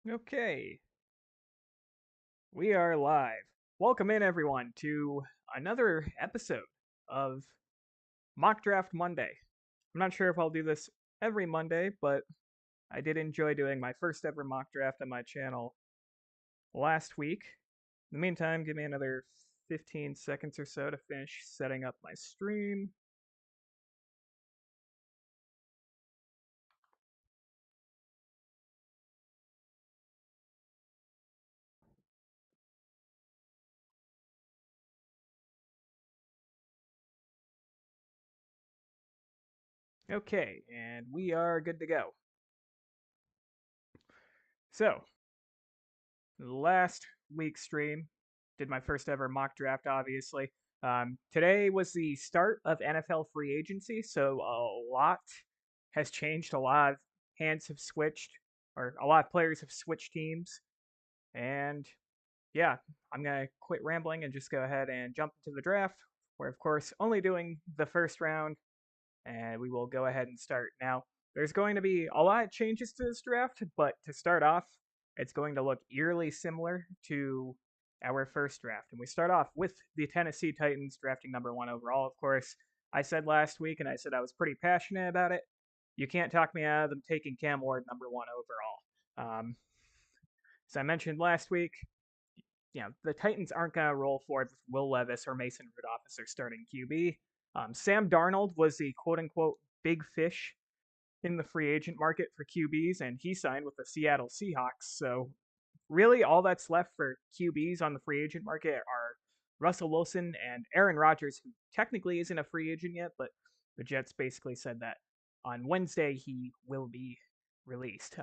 Okay, we are live. Welcome in, everyone, to another episode of Mock Draft Monday. I'm not sure if I'll do this every Monday, but I did enjoy doing my first ever mock draft on my channel last week. In the meantime, give me another 15 seconds or so to finish setting up my stream. Okay, and we are good to go. So, last week's stream, did my first ever mock draft, obviously. Today was the start of NFL free agency, so a lot has changed. A lot of hands have switched, or a lot of players have switched teams. And yeah, I'm going to quit rambling and just go ahead and jump into the draft. We're, of course, only doing the first round, and we will go ahead and start. Now, there's going to be a lot of changes to this draft, but to start off, it's going to look eerily similar to our first draft. And we start off with the Tennessee Titans drafting number one overall, of course. I said last week, and I said I was pretty passionate about it. You can't talk me out of them taking Cam Ward number one overall. As I mentioned last week, the Titans aren't going to roll forward with Will Levis or Mason Rudolph as their starting QB. Sam Darnold was the quote unquote big fish in the free agent market for QBs, and he signed with the Seattle Seahawks. So, really, all that's left for QBs on the free agent market are Russell Wilson and Aaron Rodgers, who technically isn't a free agent yet, but the Jets basically said that on Wednesday he will be released.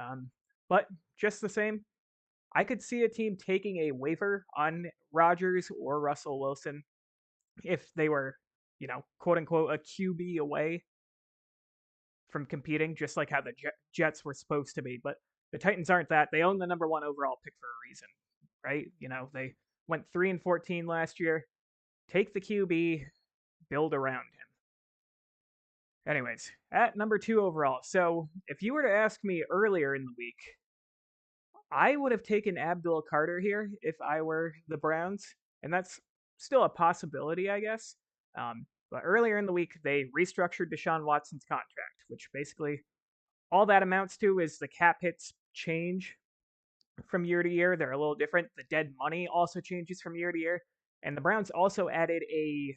But just the same, I could see a team taking a waiver on Rodgers or Russell Wilson if they were, quote unquote, a QB away from competing, just like how the Jets were supposed to be. But the Titans aren't that. They own the number one overall pick for a reason, right? They went 3-14 last year. Take the QB, build around him. Anyways, at number two overall. So if you were to ask me earlier in the week, I would have taken Abdul Carter here if I were the Browns, and that's still a possibility, I guess. But earlier in the week, they restructured Deshaun Watson's contract, which basically all that amounts to is the cap hits change from year to year. They're a little different. The dead money also changes from year to year. And the Browns also added a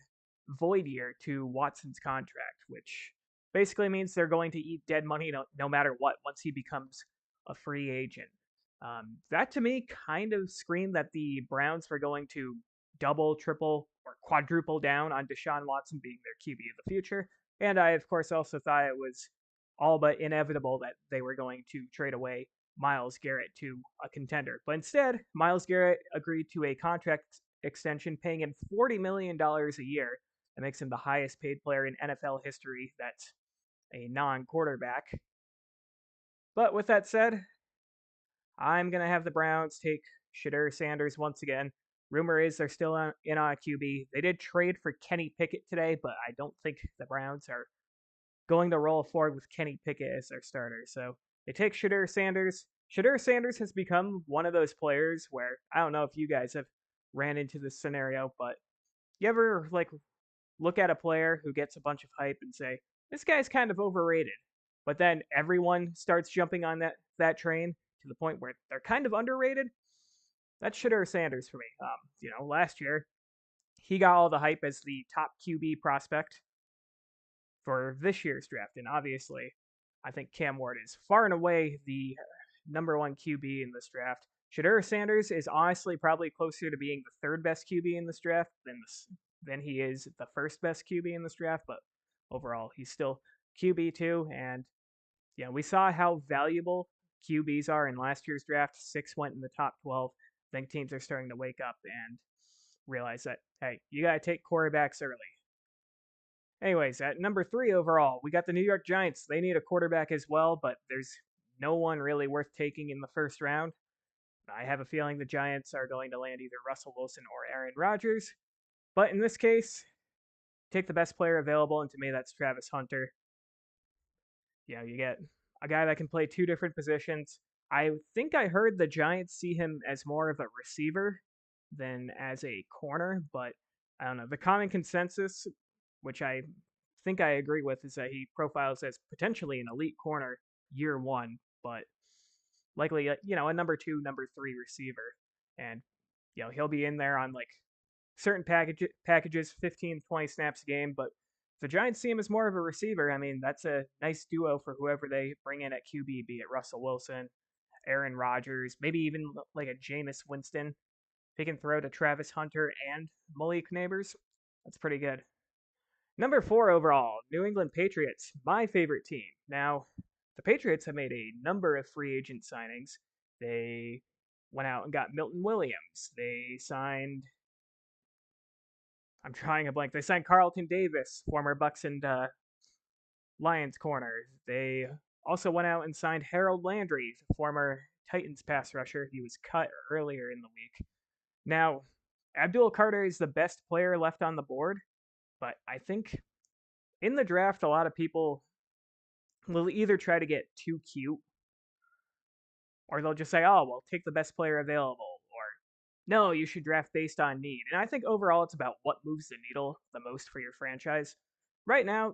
void year to Watson's contract, which basically means they're going to eat dead money no matter what once he becomes a free agent. That to me kind of screamed that the Browns were going to double, triple, or quadruple down on Deshaun Watson being their QB of the future. And I, of course, also thought it was all but inevitable that they were going to trade away Myles Garrett to a contender. But instead, Myles Garrett agreed to a contract extension paying him $40 million a year. That makes him the highest paid player in NFL history that's a non quarterback. But with that said, I'm going to have the Browns take Shedeur Sanders once again. Rumor is they're still in on a QB. They did trade for Kenny Pickett today, but I don't think the Browns are going to roll forward with Kenny Pickett as their starter. So they take Shedeur Sanders. Shedeur Sanders has become one of those players where I don't know if you guys have ran into this scenario, but you ever look at a player who gets a bunch of hype and say, this guy's kind of overrated. But then everyone starts jumping on that train to the point where they're kind of underrated. That's Shedeur Sanders for me. Last year he got all the hype as the top QB prospect for this year's draft, and obviously, I think Cam Ward is far and away the number one QB in this draft. Shedeur Sanders is honestly probably closer to being the third best QB in this draft than he is the first best QB in this draft, but overall, he's still QB2. And yeah, we saw how valuable QBs are in last year's draft. 6 went in the top 12. I think teams are starting to wake up and realize that, hey, you got to take quarterbacks early. Anyways, at number three overall, we got the New York Giants. They need a quarterback as well, but there's no one really worth taking in the first round. I have a feeling the Giants are going to land either Russell Wilson or Aaron Rodgers. But in this case, take the best player available, and to me, that's Travis Hunter. You get a guy that can play two different positions. I think I heard the Giants see him as more of a receiver than as a corner, but I don't know. The common consensus, which I think I agree with, is that he profiles as potentially an elite corner year one, but likely a number two, number three receiver, and he'll be in there on like certain packages, 15, 20 snaps a game, but the Giants see him as more of a receiver. I mean, that's a nice duo for whoever they bring in at QB, be it Russell Wilson, Aaron Rodgers, maybe even like a Jameis Winston. He can throw to Travis Hunter and Malik Neighbors. That's pretty good. Number 4 overall, New England Patriots, my favorite team. Now, the Patriots have made a number of free agent signings. They went out and got Milton Williams. They signed, I'm trying a blank. They signed Carlton Davis, former Bucks and Lions corner. They also went out and signed Harold Landry, former Titans pass rusher. He was cut earlier in the week. Now, Abdul Carter is the best player left on the board, but I think in the draft, a lot of people will either try to get too cute or they'll just say, oh, well, take the best player available, or no, you should draft based on need. And I think overall it's about what moves the needle the most for your franchise. Right now,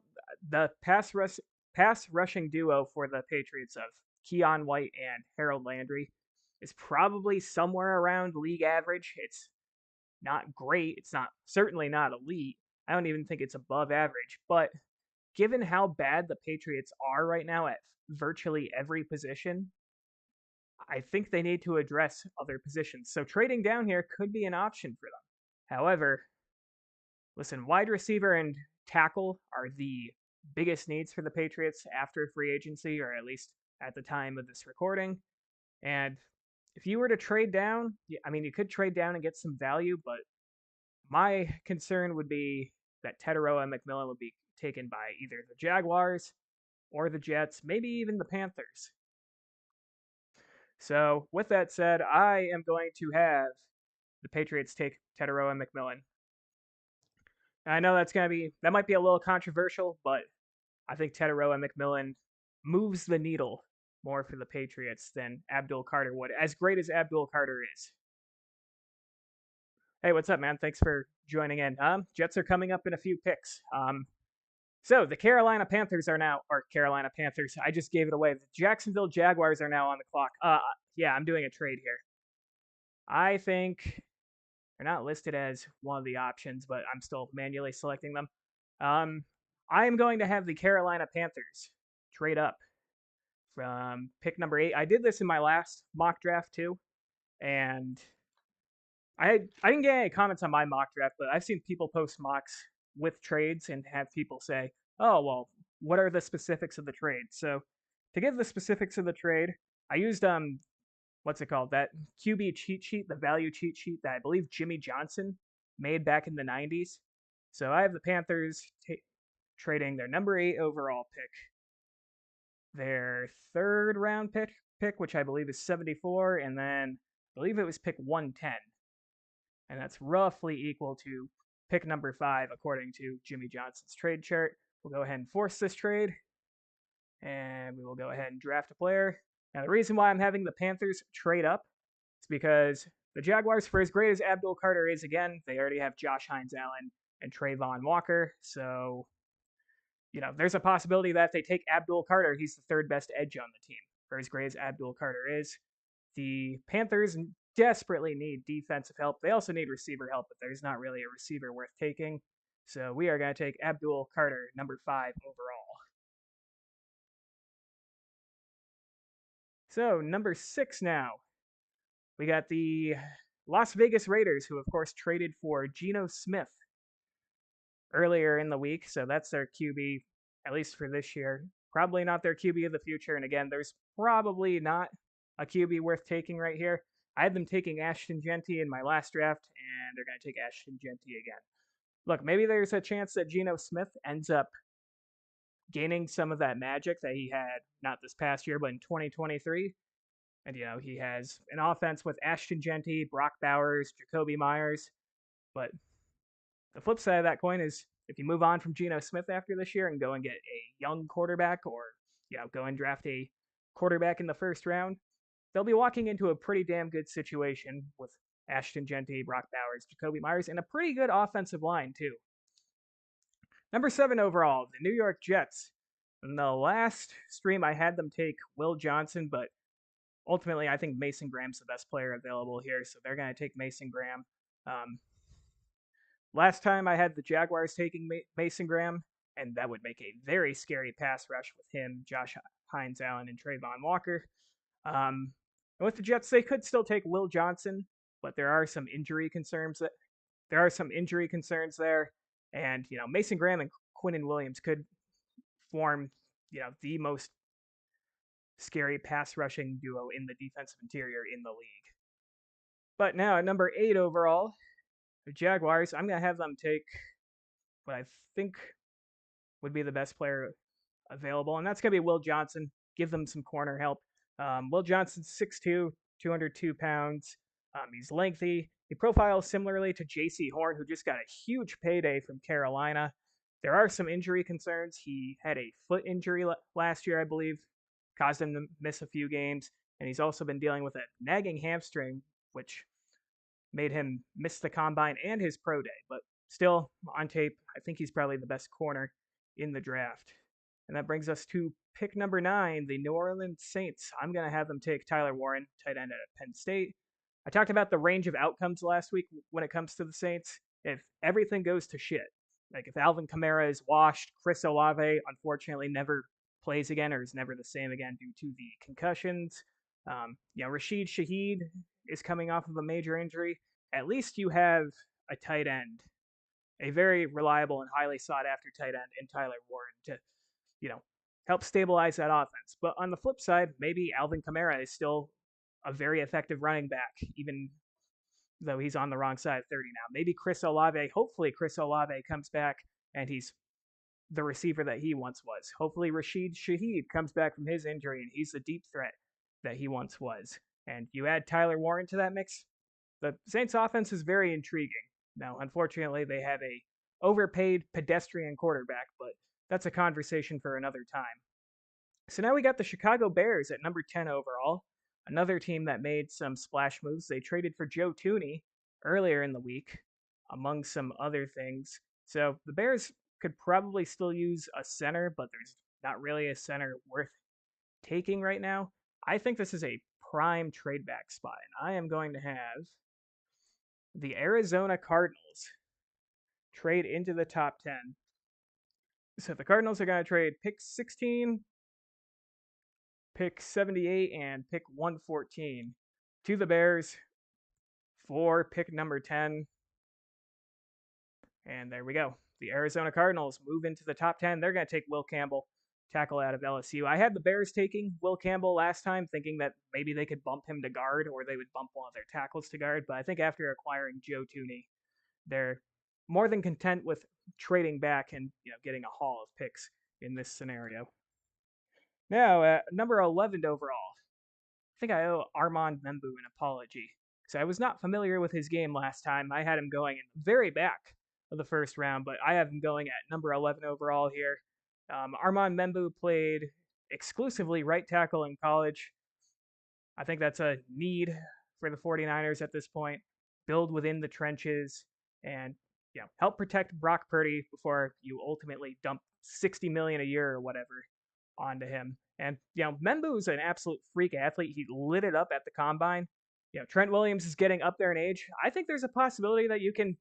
the pass rushing duo for the Patriots of Keon White and Harold Landry is probably somewhere around league average. It's not great. It's not certainly not elite. I don't even think it's above average. But given how bad the Patriots are right now at virtually every position, I think they need to address other positions. So trading down here could be an option for them. However, listen, wide receiver and tackle are the biggest needs for the Patriots after free agency, or at least at the time of this recording. And if you were to trade down, I mean, you could trade down and get some value, but my concern would be that Teteroa and McMillan would be taken by either the Jaguars or the Jets, maybe even the Panthers. So, with that said, I am going to have the Patriots take Teteroa and McMillan. I know that might be a little controversial, but I think Teteroa and McMillan moves the needle more for the Patriots than Abdul Carter would, as great as Abdul Carter is. Hey, what's up, man? Thanks for joining in. Jets are coming up in a few picks. So the Carolina Panthers are now, or Carolina Panthers, I just gave it away. The Jacksonville Jaguars are now on the clock. Yeah, I'm doing a trade here. I think they're not listed as one of the options, but I'm still manually selecting them. I am going to have the Carolina Panthers trade up from pick number 8. I did this in my last mock draft too, and I didn't get any comments on my mock draft, but I've seen people post mocks with trades and have people say, "Oh, well, what are the specifics of the trade?" So, to give the specifics of the trade, I used what's it called? That QB cheat sheet, the value cheat sheet that I believe Jimmy Johnson made back in the 90s. So, I have the Panthers trading their number 8 overall pick, their third round pick, which I believe is 74, and then I believe it was pick 110. And that's roughly equal to pick number 5 according to Jimmy Johnson's trade chart. We'll go ahead and force this trade, and we will go ahead and draft a player. Now, the reason why I'm having the Panthers trade up is because the Jaguars, for as great as Abdul Carter is, again, they already have Josh Hines-Allen and Trayvon Walker. So, there's a possibility that if they take Abdul Carter, he's the third best edge on the team. For as great as Abdul Carter is, the Panthers desperately need defensive help. They also need receiver help, but there's not really a receiver worth taking. So we are going to take Abdul Carter, number 5 overall. So, number 6 now. We got the Las Vegas Raiders, who, of course, traded for Geno Smith earlier in the week. So that's their QB, at least for this year. Probably not their QB of the future. And again, there's probably not a QB worth taking right here. I had them taking Ashton Jeanty in my last draft, and they're going to take Ashton Jeanty again. Look, maybe there's a chance that Geno Smith ends up gaining some of that magic that he had, not this past year, but in 2023. And, he has an offense with Ashton Jeanty, Brock Bowers, Jakobi Meyers. But the flip side of that coin is if you move on from Geno Smith after this year and go and get a young quarterback, or, go and draft a quarterback in the first round, they'll be walking into a pretty damn good situation with Ashton Jeanty, Brock Bowers, Jakobi Meyers, and a pretty good offensive line, too. Number 7 overall, the New York Jets. In the last stream, I had them take Will Johnson, but ultimately, I think Mason Graham's the best player available here, so they're going to take Mason Graham. Last time I had the Jaguars taking Mason Graham, and that would make a very scary pass rush with him, Josh Hines Allen, and Trayvon Walker. And with the Jets, they could still take Will Johnson, but there are some injury concerns there. And Mason Graham and Quinnen Williams could form the most scary pass rushing duo in the defensive interior in the league. But now at number 8 overall, the Jaguars, I'm going to have them take what I think would be the best player available, and that's going to be Will Johnson. Give them some corner help. Will Johnson's 6'2", 202 pounds. He's lengthy. He profiles similarly to J.C. Horn, who just got a huge payday from Carolina. There are some injury concerns. He had a foot injury last year, I believe, caused him to miss a few games, and he's also been dealing with a nagging hamstring, which made him miss the combine and his pro day. But still, on tape, I think he's probably the best corner in the draft. And that brings us to pick number 9, the New Orleans Saints. I'm going to have them take Tyler Warren, tight end at Penn State. I talked about the range of outcomes last week when it comes to the Saints. If everything goes to shit, like if Alvin Kamara is washed, Chris Olave unfortunately never plays again or is never the same again due to the concussions. Rashid Shaheed is coming off of a major injury. At least you have a tight end, a very reliable and highly sought after tight end in Tyler Warren to, help stabilize that offense. But on the flip side, maybe Alvin Kamara is still a very effective running back, even though he's on the wrong side of 30 now. Maybe hopefully Chris Olave comes back and he's the receiver that he once was. Hopefully Rashid Shaheed comes back from his injury and he's the deep threat that he once was. And you add Tyler Warren to that mix, the Saints offense is very intriguing. Now, unfortunately, they have a overpaid pedestrian quarterback, but that's a conversation for another time. So now we got the Chicago Bears at number 10 overall, another team that made some splash moves. They traded for Joe Thuney earlier in the week, among some other things. So the Bears could probably still use a center, but there's not really a center worth taking right now. I think this is a prime trade back spot, and I am going to have the Arizona Cardinals trade into the top 10. So the Cardinals are going to trade pick 16, pick 78, and pick 114 to the Bears for pick number 10. And there we go. The Arizona Cardinals move into the top 10. They're going to take Will Campbell, tackle out of LSU. I had the Bears taking Will Campbell last time, thinking that maybe they could bump him to guard or they would bump one of their tackles to guard. But I think after acquiring Joe Thuney, they're more than content with trading back and getting a haul of picks in this scenario. Now, at number 11 overall, I think I owe Armand Membou an apology because I was not familiar with his game last time. I had him going in the very back of the first round, but I have him going at number 11 overall here. Armand Membou played exclusively right tackle in college. I think that's a need for the 49ers at this point. Build within the trenches and help protect Brock Purdy before you ultimately dump $60 million a year or whatever onto him. And Membou's an absolute freak athlete. He lit it up at the combine. Trent Williams is getting up there in age. I think there's a possibility that you can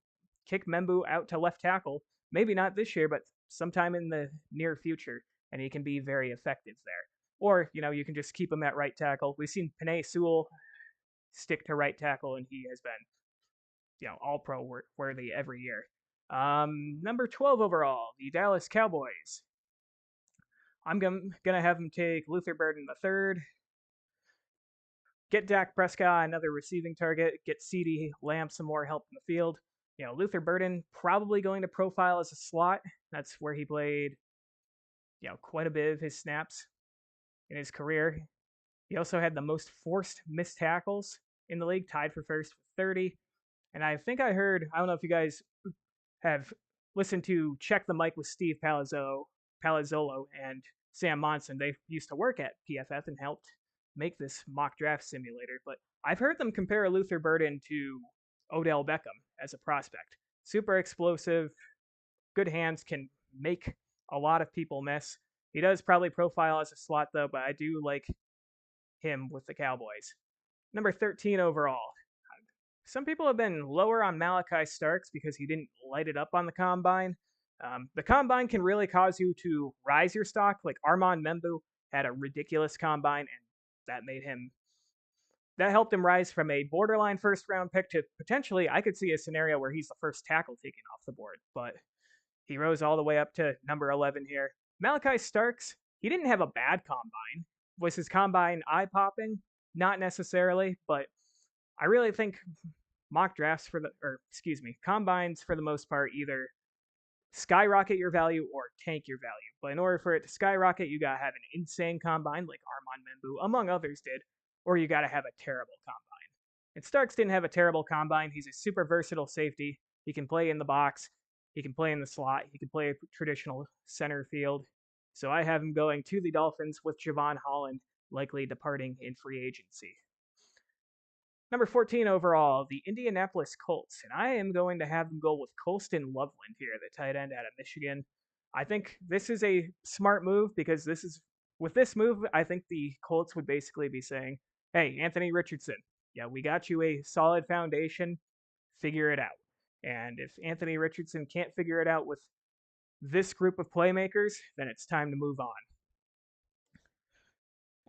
kick Membou out to left tackle. Maybe not this year, but sometime in the near future, and he can be very effective there. Or, you can just keep him at right tackle. We've seen Penei Sewell stick to right tackle, and he has been, all-pro worthy every year. Number 12 overall, the Dallas Cowboys. I'm going to have him take Luther Burden III, get Dak Prescott another receiving target, get CeeDee Lamb some more help in the field. Luther Burden probably going to profile as a slot. That's where he played, quite a bit of his snaps in his career. He also had the most forced missed tackles in the league, tied for first with 30. And I think I heard, I don't know if you guys have listened to Check the Mic with Steve Palazzolo and Sam Monson. They used to work at PFF and helped make this mock draft simulator, but I've heard them compare Luther Burden to Odell Beckham as a prospect. Super explosive, good hands, can make a lot of people miss. He does probably profile as a slot though, but I do like him with the Cowboys. Number 13 overall. Some people have been lower on Malachi Starks because he didn't light it up on the combine. The combine can really cause you to rise your stock. Like Armand Membu had a ridiculous combine, and that made him that helped him rise from a borderline first round pick to potentially I could see a scenario where he's the first tackle taken off the board, but he rose all the way up to number 11 here. Malachi Starks, he didn't have a bad combine. Was his combine eye popping? Not necessarily, but I really think mock drafts combines for the most part either skyrocket your value or tank your value. But in order for it to skyrocket, you gotta have an insane combine like Armand Membu, among others, did, or you gotta have a terrible combine. And Starks didn't have a terrible combine. He's a super versatile safety. He can play in the box, he can play in the slot, he can play a traditional center field. So I have him going to the Dolphins with Javon Holland likely departing in free agency. Number 14 overall, the Indianapolis Colts. And I am going to have them go with Colston Loveland here, the tight end out of Michigan. I think this is a smart move because with this move, I think the Colts would basically be saying, hey, Anthony Richardson, yeah, we got you a solid foundation, figure it out. And if Anthony Richardson can't figure it out with this group of playmakers, then it's time to move on.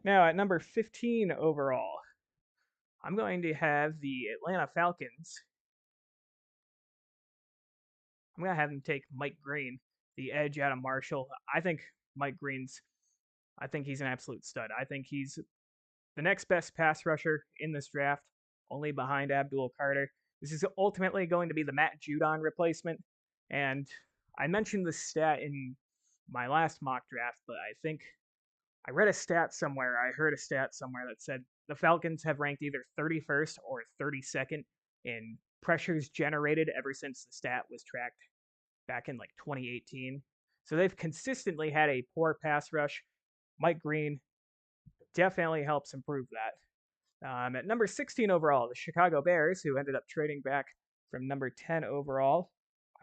Now, at number 15 overall, I'm going to have the Atlanta Falcons. I'm going to have them take Mike Green, the edge out of Marshall. I think he's an absolute stud. I think he's the next best pass rusher in this draft, only behind Abdul Carter. This is ultimately going to be the Matt Judon replacement. And I mentioned this stat in my last mock draft, but I think I read a stat somewhere. I heard a stat somewhere that said the Falcons have ranked either 31st or 32nd in pressures generated ever since the stat was tracked back in like 2018. So they've consistently had a poor pass rush. Mike Green definitely helps improve that. At number 16 overall, the Chicago Bears, who ended up trading back from number 10 overall.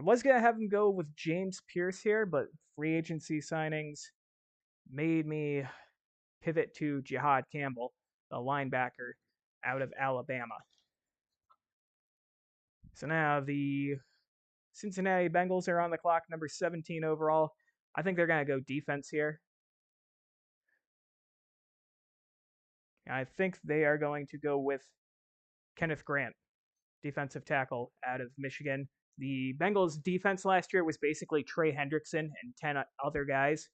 I was going to have them go with James Pierce here, but free agency signings made me pivot to Jihad Campbell, a linebacker out of Alabama. So now the Cincinnati Bengals are on the clock, number 17 overall. I think they're going to go defense here. I think they are going to go with Kenneth Grant, defensive tackle out of Michigan. The Bengals' defense last year was basically Trey Hendrickson and 10 other guys.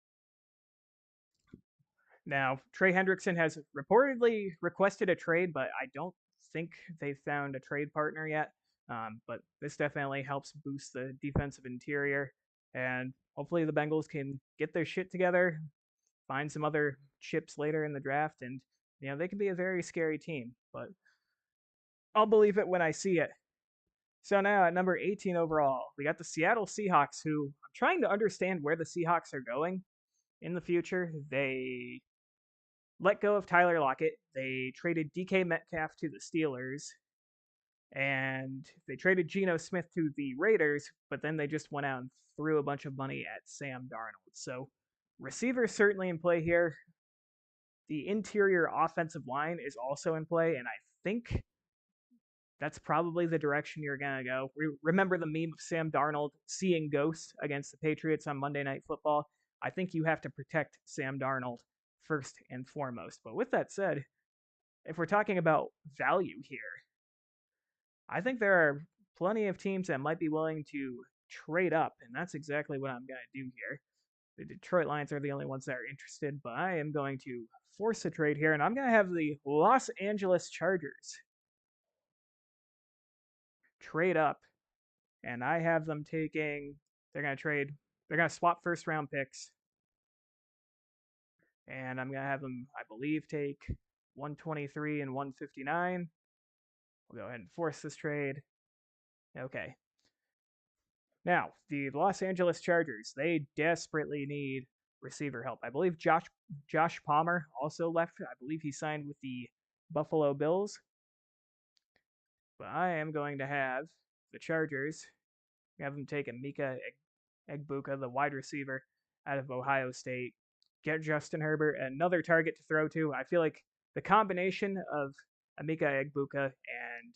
Now, Trey Hendrickson has reportedly requested a trade, but I don't think they've found a trade partner yet. But this definitely helps boost the defensive interior. And hopefully the Bengals can get their shit together, find some other chips later in the draft, and they can be a very scary team. But I'll believe it when I see it. So now at number 18 overall, we got the Seattle Seahawks, who I'm trying to understand where the Seahawks are going in the future. They let go of Tyler Lockett. They traded DK Metcalf to the Steelers. And they traded Geno Smith to the Raiders, but then they just went out and threw a bunch of money at Sam Darnold. So receivers certainly in play here. The interior offensive line is also in play, and I think that's probably the direction you're going to go. Remember the meme of Sam Darnold seeing ghosts against the Patriots on Monday Night Football? I think you have to protect Sam Darnold first and foremost. But with that said, if we're talking about value here, I think there are plenty of teams that might be willing to trade up, and that's exactly what I'm going to do here. The Detroit Lions are the only ones that are interested, but I am going to force a trade here, and I'm going to have the Los Angeles Chargers trade up, and I have them taking, they're going to swap first round picks, and I'm going to have them, I believe, take 123 and 159. We'll go ahead and force this trade. Okay. Now, the Los Angeles Chargers, they desperately need receiver help. I believe Josh Palmer also left. I believe he signed with the Buffalo Bills. But I am going to have the Chargers have them take Emeka Egbuka, the wide receiver out of Ohio State, get Justin Herbert another target to throw to. I feel like the combination of Emeka Egbuka and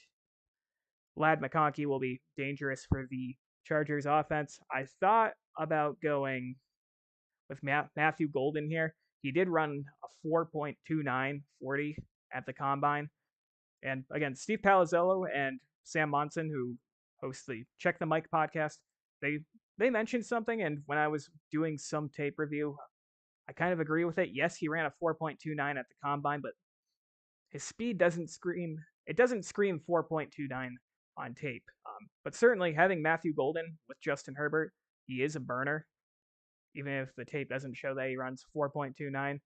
Lad McConkey will be dangerous for the Chargers offense. I thought about going with Matthew Golden here. He did run a 4.29 40 at the combine. And again, Steve Palazzolo and Sam Monson, who host the Check the Mic podcast, they mentioned something, and when I was doing some tape review, I kind of agree with it. Yes, he ran a 4.29 at the combine, but his speed doesn't scream. It doesn't scream 4.29 on tape. But certainly having Matthew Golden with Justin Herbert, he is a burner, even if the tape doesn't show that he runs 4.29.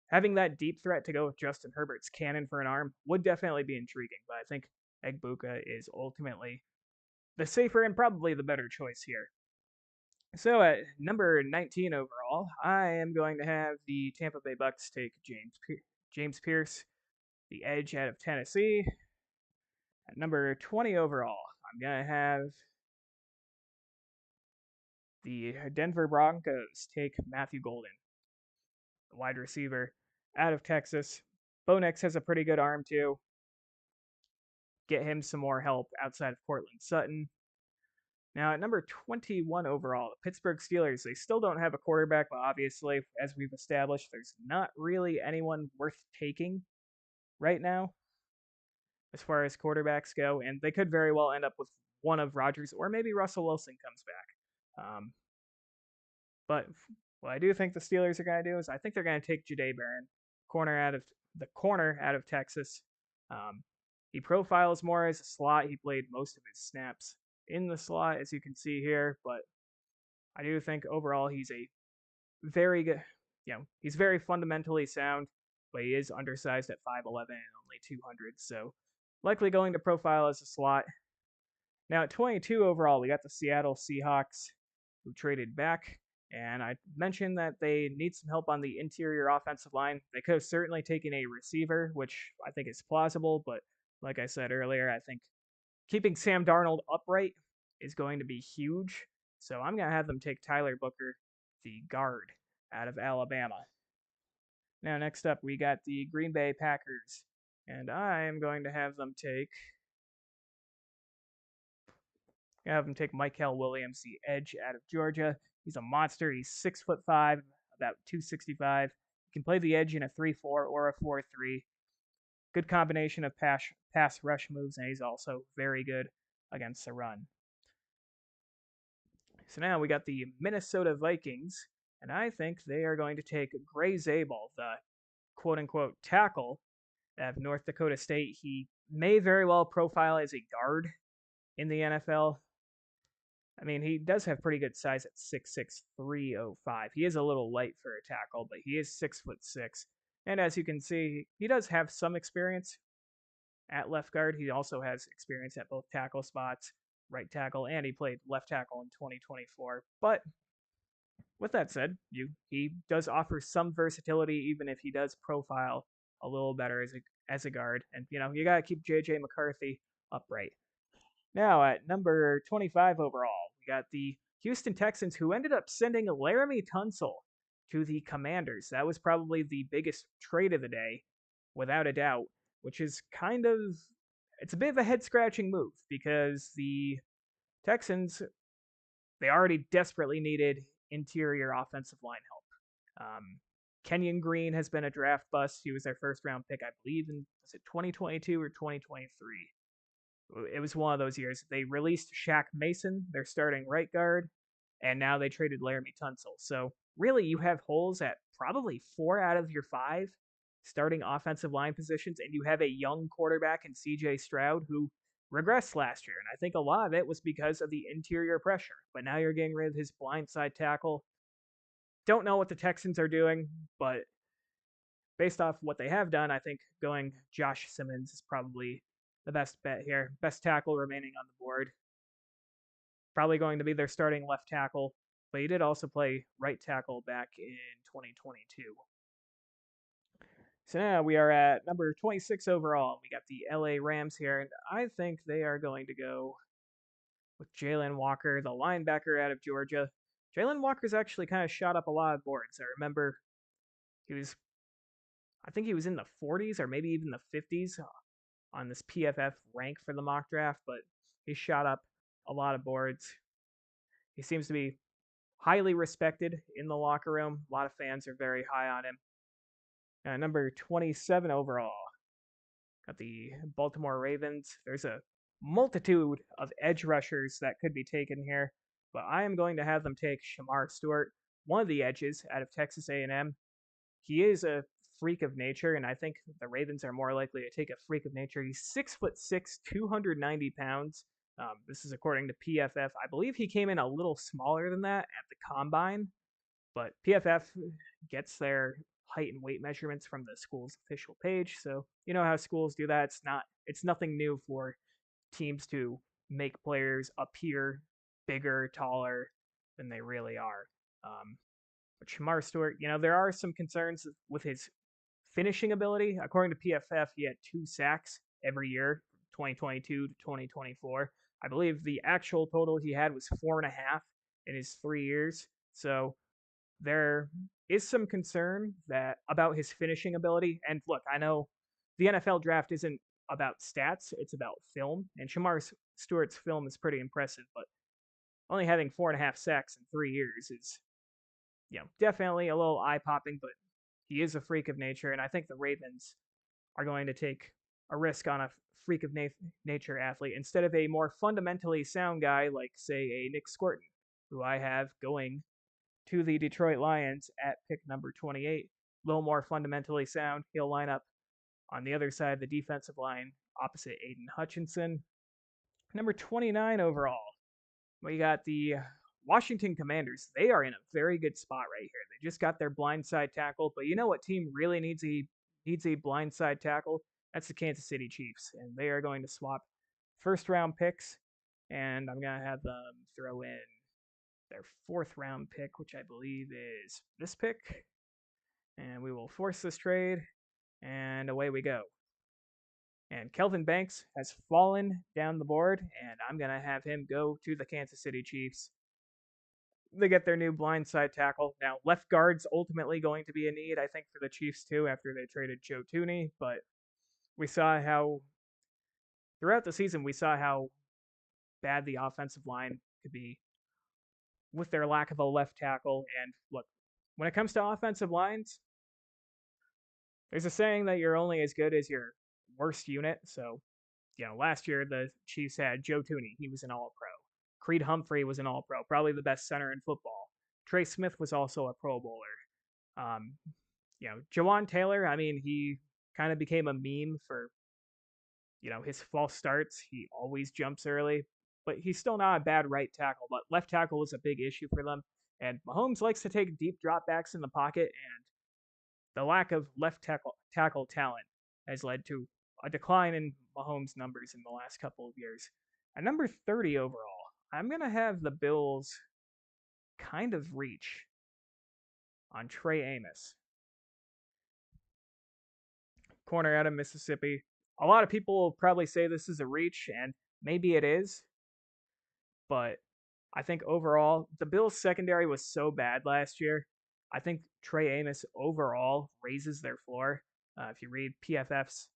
Having that deep threat to go with Justin Herbert's cannon for an arm would definitely be intriguing, but I think Egbuka is ultimately the safer and probably the better choice here. So at number 19 overall, I am going to have the Tampa Bay Bucks take James Pierce, the edge out of Tennessee. At number 20 overall, I'm going to have the Denver Broncos take Matthew Golden, the wide receiver out of Texas. Bo Nix has a pretty good arm too. Get him some more help outside of Cortland Sutton. Now, at number 21 overall, the Pittsburgh Steelers, they still don't have a quarterback, but obviously, as we've established, there's not really anyone worth taking right now as far as quarterbacks go, and they could very well end up with one of Rodgers, or maybe Russell Wilson comes back. But what I do think the Steelers are going to do is I think they're going to take Jahdae Barron, corner out of Texas. He profiles more as a slot. He played most of his snaps in the slot, as you can see here, but I do think overall he's a very good, he's very fundamentally sound, but he is undersized at 5'11 and only 200, so likely going to profile as a slot. Now at 22 overall, we got the Seattle Seahawks, who traded back, and I mentioned that they need some help on the interior offensive line. They could have certainly taken a receiver, which I think is plausible, but like I said earlier, I think keeping Sam Darnold upright is going to be huge. So I'm going to have them take Tyler Booker, the guard, out of Alabama. Now, next up, we got the Green Bay Packers. And I am going to have them take Mykel Williams, the edge out of Georgia. He's a monster. He's 6'5", about 265. He can play the edge in a 3-4 or a 4-3. Good combination of pass rush moves, and he's also very good against the run. So now we got the Minnesota Vikings, and I think they are going to take Gray Zabel, the quote-unquote tackle of North Dakota State. He may very well profile as a guard in the NFL. I mean, he does have pretty good size at 6'6", 305. He is a little light for a tackle, but he is 6'6". And as you can see, he does have some experience at left guard. He also has experience at both tackle spots, right tackle, and he played left tackle in 2024. But with that said, he does offer some versatility, even if he does profile a little better as a guard. And, you got to keep J.J. McCarthy upright. Now, at number 25 overall, we got the Houston Texans, who ended up sending Laramie Tunsil to the Commanders. That was probably the biggest trade of the day, without a doubt, which is it's a bit of a head-scratching move, because the Texans, they already desperately needed interior offensive line help. Kenyon Green has been a draft bust. He was their first-round pick, I believe, was it 2022 or 2023? It was one of those years. They released Shaq Mason, their starting right guard, and now they traded Laramie Tunsil. So really, you have holes at probably 4 out of your 5 starting offensive line positions, and you have a young quarterback in C.J. Stroud who regressed last year, and I think a lot of it was because of the interior pressure. But now you're getting rid of his blindside tackle. Don't know what the Texans are doing, but based off what they have done, I think going Josh Simmons is probably the best bet here. Best tackle remaining on the board. Probably going to be their starting left tackle. but he did also play right tackle back in 2022. So now we are at number 26 overall. We got the LA Rams here, and I think they are going to go with Jalen Walker, the linebacker out of Georgia. Jalen Walker's actually kind of shot up a lot of boards. I remember he was, I think he was in the 40s or maybe even the 50s on this PFF rank for the mock draft, but he shot up a lot of boards. He seems to be highly respected in the locker room. A lot of fans are very high on him. Number 27 overall, got the Baltimore Ravens. There's a multitude of edge rushers that could be taken here, but I am going to have them take Shemar Stewart, one of the edges out of Texas A&M. He is a freak of nature, and I think the Ravens are more likely to take a freak of nature. He's 6'6", 290 pounds. This is according to PFF. I believe he came in a little smaller than that at the combine, but PFF gets their height and weight measurements from the school's official page. So you know how schools do that. It's nothing new for teams to make players appear bigger, taller than they really are. But Shemar Stewart, there are some concerns with his finishing ability. According to PFF, he had 2 sacks every year, 2022 to 2024. I believe the actual total he had was 4.5 in his 3 years. So there is some concern about his finishing ability. And look, I know the NFL draft isn't about stats; it's about film. And Shemar Stewart's film is pretty impressive, but only having 4.5 sacks in 3 years is, definitely a little eye popping. But he is a freak of nature, and I think the Ravens are going to take a risk on a freak of nature athlete instead of a more fundamentally sound guy like, say, a Nick Scorton, who I have going to the Detroit Lions at pick number 28. A little more fundamentally sound. He'll line up on the other side of the defensive line opposite Aiden Hutchinson. Number 29 overall, we got the Washington Commanders. They are in a very good spot right here. They just got their blindside tackle, but you know what team really needs a blindside tackle? That's the Kansas City Chiefs, and they are going to swap first round picks, and I'm going to have them throw in their 4th round pick, which I believe is this pick, and we will force this trade, and away we go. And Kelvin Banks has fallen down the board, and I'm going to have him go to the Kansas City Chiefs. They get their new blindside tackle. Now, left guard's ultimately going to be a need, I think, for the Chiefs too, after they traded Joe Thuney, but we saw how, throughout the season, we saw how bad the offensive line could be with their lack of a left tackle. And look, when it comes to offensive lines, there's a saying that you're only as good as your worst unit. So, last year the Chiefs had Joe Thuney. He was an All-Pro. Creed Humphrey was an All-Pro, probably the best center in football. Trey Smith was also a Pro Bowler. Jawaan Taylor, I mean, he kind of became a meme for, his false starts. He always jumps early, but he's still not a bad right tackle. But left tackle is a big issue for them. And Mahomes likes to take deep dropbacks in the pocket, and the lack of left tackle talent has led to a decline in Mahomes' numbers in the last couple of years. At number 30 overall, I'm going to have the Bills kind of reach on Trey Amos, corner out of Mississippi. A lot of people will probably say this is a reach, and maybe it is, but I think overall, the Bills' secondary was so bad last year. I think Trey Amos overall raises their floor. If you read PFF's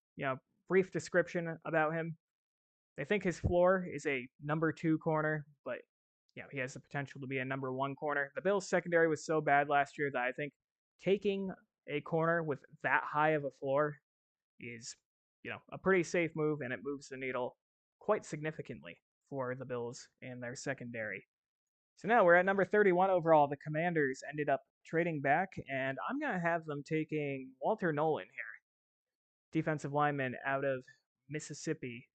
brief description about him, they think his floor is a number 2 corner, but he has the potential to be a number 1 corner. The Bills' secondary was so bad last year that I think taking a corner with that high of a floor is a pretty safe move, and it moves the needle quite significantly for the Bills and their secondary. So now we're at number 31 overall. The Commanders ended up trading back, and I'm going to have them taking Walter Nolen here, defensive lineman out of Mississippi.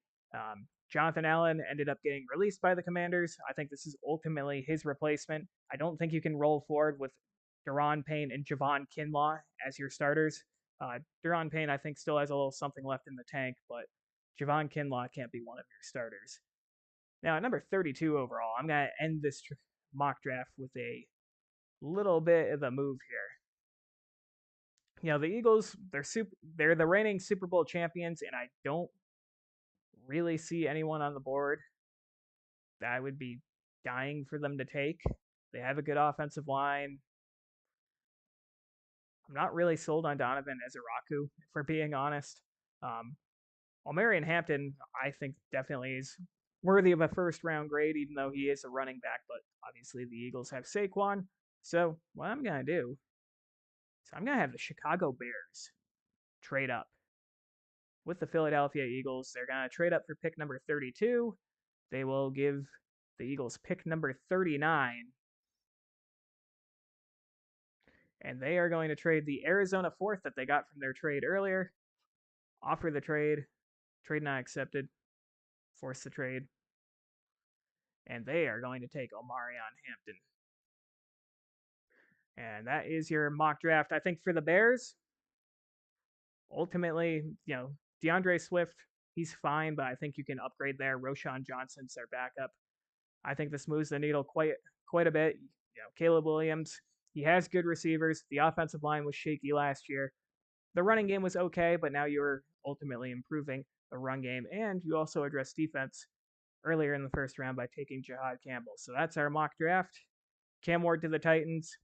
Jonathan Allen ended up getting released by the Commanders. I think this is ultimately his replacement. I don't think you can roll forward with Daron Payne and Javon Kinlaw as your starters. Daron Payne, I think, still has a little something left in the tank, but Javon Kinlaw can't be one of your starters. Now, at number 32 overall, I'm going to end this mock draft with a little bit of a move here. The Eagles, they're the reigning Super Bowl champions, and I don't really see anyone on the board that I would be dying for them to take. They have a good offensive line. I'm not really sold on Donovan Ezeraku, if we're being honest. Um, while Marion Hampton, I think definitely is worthy of a first round grade, even though he is a running back. But obviously, the Eagles have Saquon. So what I'm gonna do is I'm gonna have the Chicago Bears trade up with the Philadelphia Eagles. They're gonna trade up for pick number 32. They will give the Eagles pick number 39, and they are going to trade the Arizona fourth that they got from their trade earlier. Offer the trade not accepted, force the trade, and they are going to take Omarion Hampton. And that is your mock draft. I think for the Bears, ultimately, DeAndre Swift, he's fine, but I think you can upgrade there. Roschon Johnson's their backup. I think this moves the needle quite a bit. Caleb Williams, he has good receivers. The offensive line was shaky last year. The running game was okay, but now you're ultimately improving the run game, and you also address defense earlier in the first round by taking Jihad Campbell. So that's our mock draft. Cam Ward to the Titans.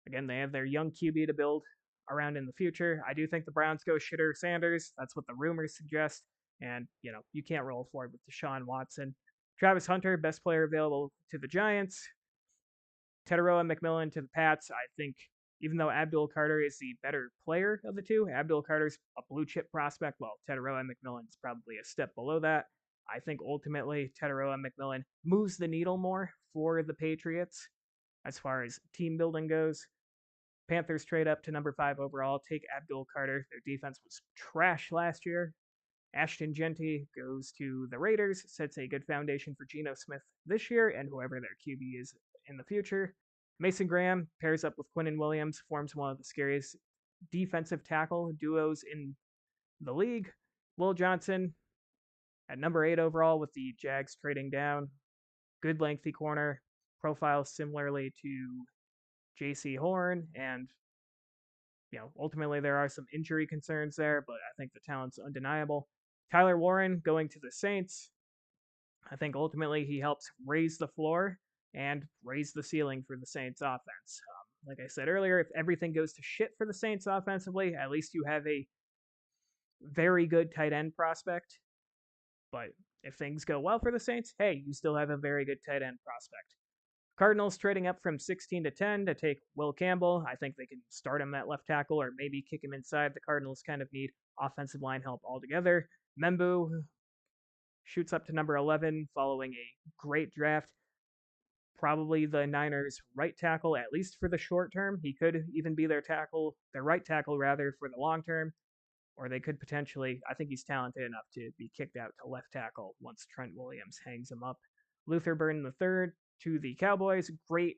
Again, they have their young QB to build around in the future. I do think the Browns go Shedeur Sanders. That's what the rumors suggest. And, you can't roll forward with Deshaun Watson. Travis Hunter, best player available to the Giants. Teteroa McMillan to the Pats. I think even though Abdul Carter is the better player of the two, Abdul Carter's a blue chip prospect, while Teteroa McMillan is probably a step below that. I think ultimately Teteroa McMillan moves the needle more for the Patriots as far as team building goes. Panthers trade up to number 5 overall, take Abdul Carter. Their defense was trash last year. Ashton Jeanty goes to the Raiders, sets a good foundation for Geno Smith this year and whoever their QB is in the future. Mason Graham pairs up with Quinnen Williams, forms one of the scariest defensive tackle duos in the league. Will Johnson at number 8 overall with the Jags trading down. Good lengthy corner, profile similarly to J.C. Horn, and ultimately there are some injury concerns there, but I think the talent's undeniable. Tyler Warren going to the Saints. I think ultimately he helps raise the floor and raise the ceiling for the Saints offense. Like I said earlier, if everything goes to shit for the Saints offensively, at least you have a very good tight end prospect. But if things go well for the Saints, hey, you still have a very good tight end prospect. Cardinals trading up from 16 to 10 to take Will Campbell. I think they can start him at left tackle or maybe kick him inside. The Cardinals kind of need offensive line help altogether. Membu shoots up to number 11 following a great draft. Probably the Niners' right tackle, at least for the short term. He could even be their right tackle rather, for the long term. Or they could potentially, I think he's talented enough to be kicked out to left tackle once Trent Williams hangs him up. Luther Burden III to the Cowboys. Great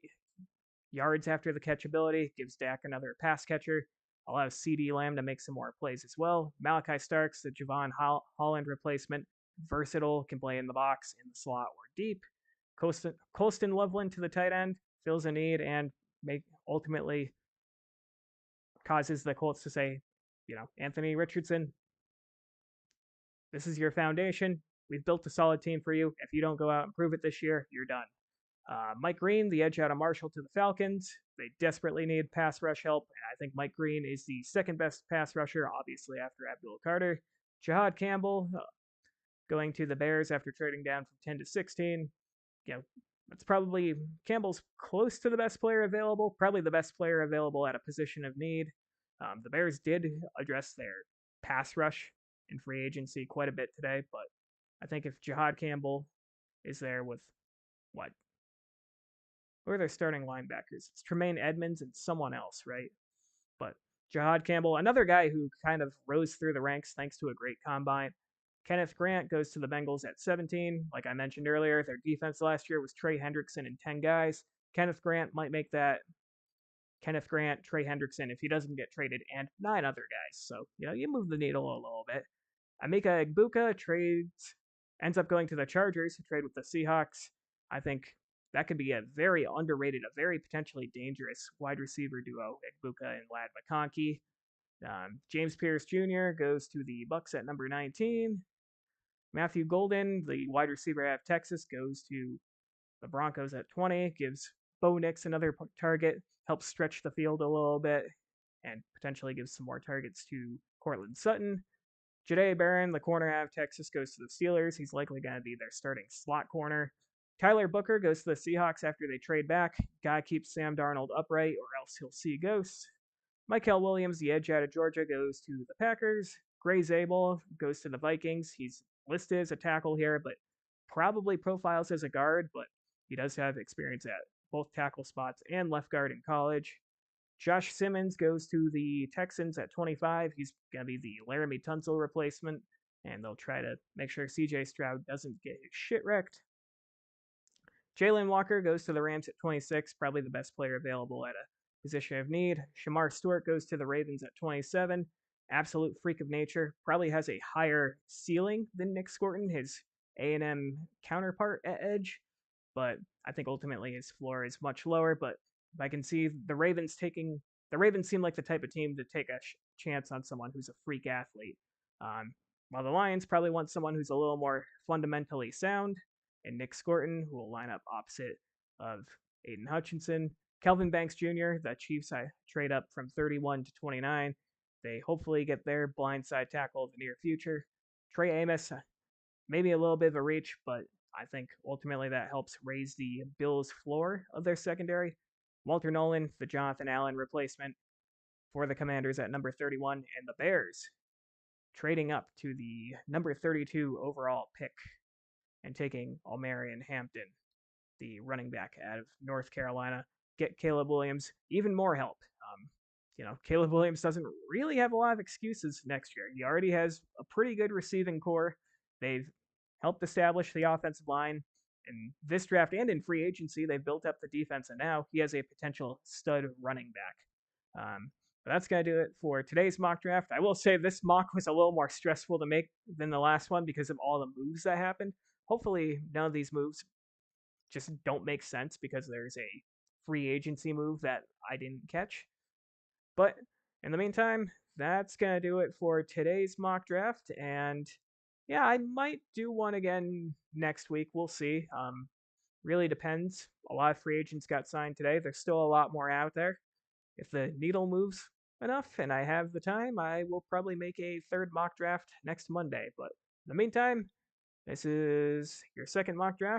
yards after the catch ability. Gives Dak another pass catcher. Allows CeeDee Lamb to make some more plays as well. Malachi Starks, the Javon Holland replacement. Versatile, can play in the box, in the slot, or deep. Colston Loveland to the tight end. Fills a need and ultimately causes the Colts to say, Anthony Richardson, this is your foundation. We've built a solid team for you. If you don't go out and prove it this year, you're done. Mike Green, the edge out of Marshall to the Falcons. They desperately need pass rush help, and I think Mike Green is the second best pass rusher, obviously after Abdul Carter. Jihad Campbell going to the Bears after trading down from 10 to 16. It's probably Campbell's close to the best player available, probably the best player available at a position of need. The Bears did address their pass rush in free agency quite a bit today, but I think if Jihad Campbell is there with what? Who are their starting linebackers? It's Tremaine Edmonds and someone else, right? But Jihad Campbell, another guy who kind of rose through the ranks thanks to a great combine. Kenneth Grant goes to the Bengals at 17. Like I mentioned earlier, their defense last year was Trey Hendrickson and 10 guys. Kenneth Grant might make that Kenneth Grant, Trey Hendrickson if he doesn't get traded, and 9 other guys. So, you move the needle a little bit. Emeka Egbuka ends up going to the Chargers, who trade with the Seahawks. I think that could be a very underrated, a very potentially dangerous wide receiver duo, Egbuka and Lad McConkey. James Pierce Jr. goes to the Bucks at number 19. Matthew Golden, the wide receiver out of Texas, goes to the Broncos at 20. Gives Bo Nix another target, helps stretch the field a little bit, and potentially gives some more targets to Cortland Sutton. Jahdae Barron, the corner out of Texas, goes to the Steelers. He's likely going to be their starting slot corner. Tyler Booker goes to the Seahawks after they trade back. Gotta keep Sam Darnold upright or else he'll see ghosts. Michael Williams, the edge out of Georgia, goes to the Packers. Gray Zabel goes to the Vikings. He's listed as a tackle here, but probably profiles as a guard, but he does have experience at both tackle spots and left guard in college. Josh Simmons goes to the Texans at 25. He's going to be the Laramie Tunsil replacement, and they'll try to make sure CJ Stroud doesn't get shit wrecked. Jalen Walker goes to the Rams at 26, probably the best player available at a position of need. Shamar Stewart goes to the Ravens at 27. Absolute freak of nature. Probably has a higher ceiling than Nick Scorton, his A&M counterpart at edge, but I think ultimately his floor is much lower. But I can see the Ravens seem like the type of team to take a chance on someone who's a freak athlete. While the Lions probably want someone who's a little more fundamentally sound, and Nick Scorton, who will line up opposite of Aiden Hutchinson. Kelvin Banks Jr., the Chiefs trade up from 31 to 29. They hopefully get their blindside tackle in the near future. Trey Amos, maybe a little bit of a reach, but I think ultimately that helps raise the Bills' floor of their secondary. Walter Nolan, the Jonathan Allen replacement for the Commanders at number 31, and the Bears trading up to the number 32 overall pick and taking Omarion Hampton, the running back out of North Carolina. Get Caleb Williams even more help. Caleb Williams doesn't really have a lot of excuses next year. He already has a pretty good receiving core. They've helped establish the offensive line. In this draft and in free agency, they've built up the defense, and now he has a potential stud running back. But that's going to do it for today's mock draft. I will say this mock was a little more stressful to make than the last one because of all the moves that happened. Hopefully, none of these moves just don't make sense because there's a free agency move that I didn't catch. But in the meantime, that's going to do it for today's mock draft. And yeah, I might do one again next week. We'll see. Really depends. A lot of free agents got signed today. There's still a lot more out there. If the needle moves enough and I have the time, I will probably make a third mock draft next Monday. But in the meantime, this is your second mock draft.